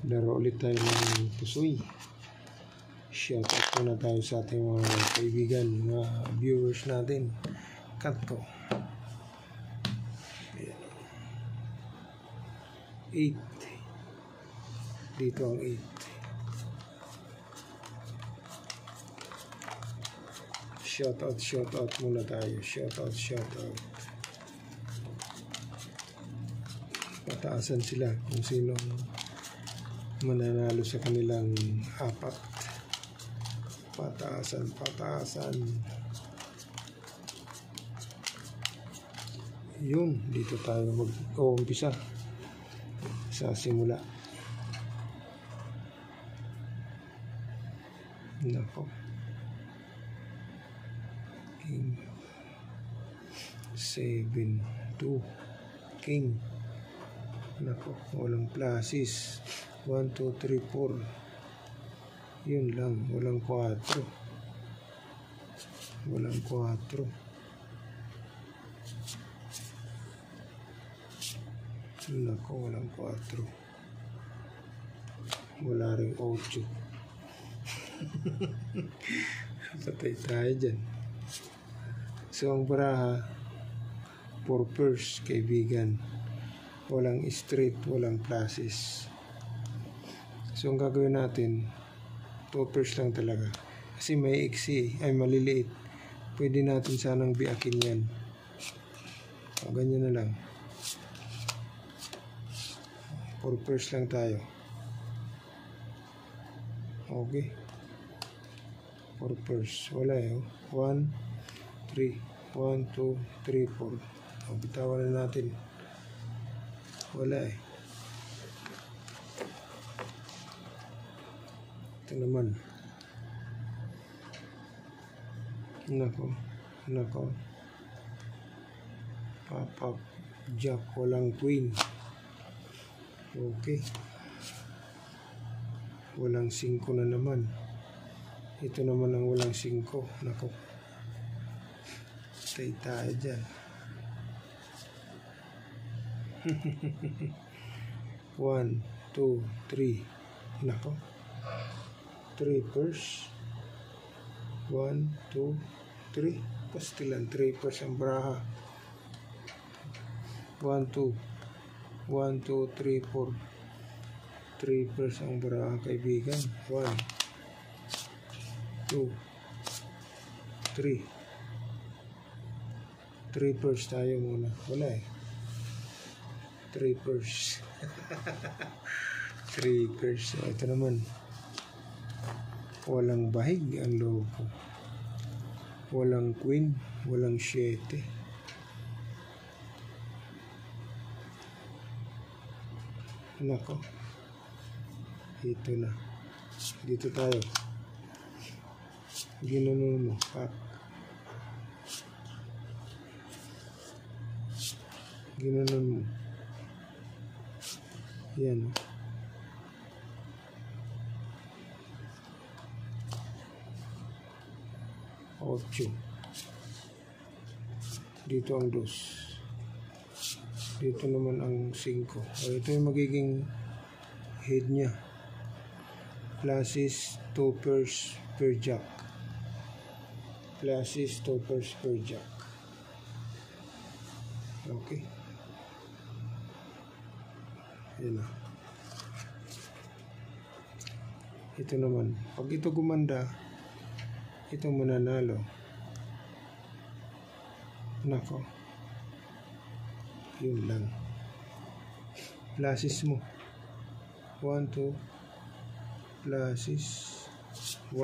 Laro ulit tayo ng pusoy. Shoutout muna tayo sa ating mga kaibigan, mga viewers natin. Cut ko. 8. Dito ang 8. Shoutout muna tayo. Shoutout. Pataasan sila kung sino mananalo sa kanilang apat. Pataasan. Yun, dito tayo mag-uumpisa sa simula. Nako. King 7, 2 King. Nako, walang plasis. 1, 2, 3, 4. Yun lang, walang 4. Nako, walang 4. Wala rin 8. Patay tayo dyan. So ang baraha, 4 pairs, kaibigan. Walang straight, walang plasis. So ang gagawin natin, 2 pairs lang talaga. Kasi may iksi, ay maliliit. Pwede natin sanang biakin yan. O, ganyan na lang. 4 pairs lang tayo. Okay. 4 pairs. Wala eh. 1, 3. 1, 2, 3, 4. O, bitawan na natin. Wala eh. Ito naman. Nako. Pop, jack, walang queen. Okay. Walang 5 na naman. Ito naman ang walang 5. Nako. Tay tayo dyan. 1, 2, 3. Nako. 3 pairs. 1, 2, 3. Pastilan 3 pairs ang baraha. 1, 2, 3, 4. 3 pairs ang baraha, kaibigan. 1, 2, 3. 3 pairs tayo muna. Wala eh. 3 pairs. 3 pairs. So, ito naman. Walang bahig ang logo. Walang queen. Walang 7. Nako. Ito na. Dito tayo. Ginanon mo. Pak. Ginanon mo. Yan. Ocho. Dito ang 2. Dito naman ang 5. O, ito yung magiging head niya. Plasis 2 pairs per jack. Plasis 2 pairs per jack. Okay. Yan na. Ito naman. Pag ito gumanda, ito mananalo. Nako. Yun lang. Plasis mo. 1, 2. Plasis. 1,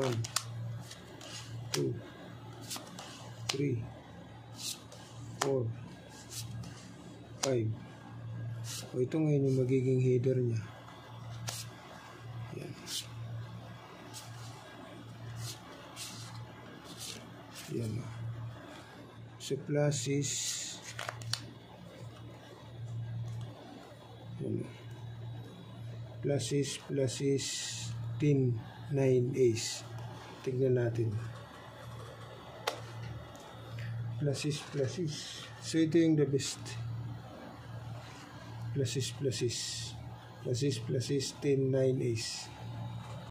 2, 3, 4, 5. O, ito ngayon yung magiging header niya. Yan. Yan. So, plasis. Yan. Plasis 10, 9 ace. Tignan natin. Plasis. So, ito yung the best. Plasis. Plus is 10, 9 ace.